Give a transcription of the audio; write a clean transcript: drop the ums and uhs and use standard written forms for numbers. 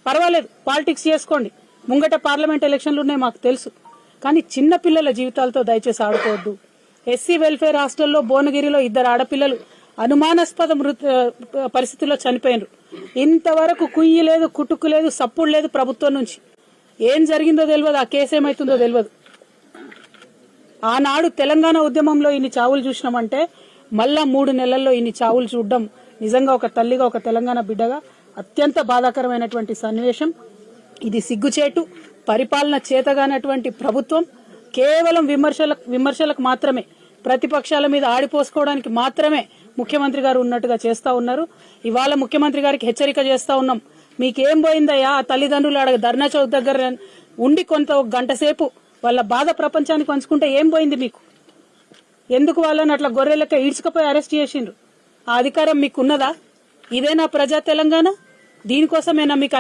పర్వాలేదు, పాలిటిక్స్ చేసుకోండి, ముంగట పార్లమెంట్ ఎలక్షన్లు ఉన్నాయి మాకు తెలుసు. కానీ చిన్న పిల్లల జీవితాలతో దయచేసి ఆడుకోవద్దు. ఎస్సీ వెల్ఫేర్ హాస్టల్లో భువనగిరిలో 2 ఆడపిల్లలు అనుమానాస్పద పరిస్థితుల్లో చనిపోయినారు. ఇంతవరకు కుయ్యి లేదు, కుటుక్కు లేదు, సప్పుడు లేదు ప్రభుత్వం నుంచి. ఏం జరిగిందో తెలియదు, ఆ కేసు ఏమైతుందో తెలియదు. ఆనాడు తెలంగాణ ఉద్యమంలో ఇన్ని చావులు చూసినామంటే మళ్ళా 3 నెలల్లో ఇన్ని చావులు చూడడం నిజంగా ఒక తల్లిగా, ఒక తెలంగాణ బిడ్డగా అత్యంత బాధాకరమైనటువంటి సన్నివేశం. ఇది సిగ్గుచేటు. పరిపాలన చేతగానటువంటి ప్రభుత్వం కేవలం విమర్శలకు మాత్రమే, ప్రతిపక్షాల మీద ఆడిపోసుకోవడానికి మాత్రమే ముఖ్యమంత్రి గారు ఉన్నట్టుగా చేస్తా ఉన్నారు. ఇవాళ ముఖ్యమంత్రి గారికి హెచ్చరిక చేస్తా ఉన్నాం. మీకేం పోయిందయ్యా? ఆ తల్లిదండ్రులు ఆడ ధర్నా చౌక్ దగ్గర ఉండి కొంత 1 గంట సేపు వాళ్ళ బాధ ప్రపంచానికి పంచుకుంటే ఏం పోయింది మీకు? ఎందుకు వాళ్ళని అట్లా గొర్రెలక ఈడ్చుకపోయి అరెస్ట్ చేసిండ్రు? ఆ అధికారం మీకున్నదా? ఇదేనా ప్రజా తెలంగాణ? దీనికోసమేనా మీకు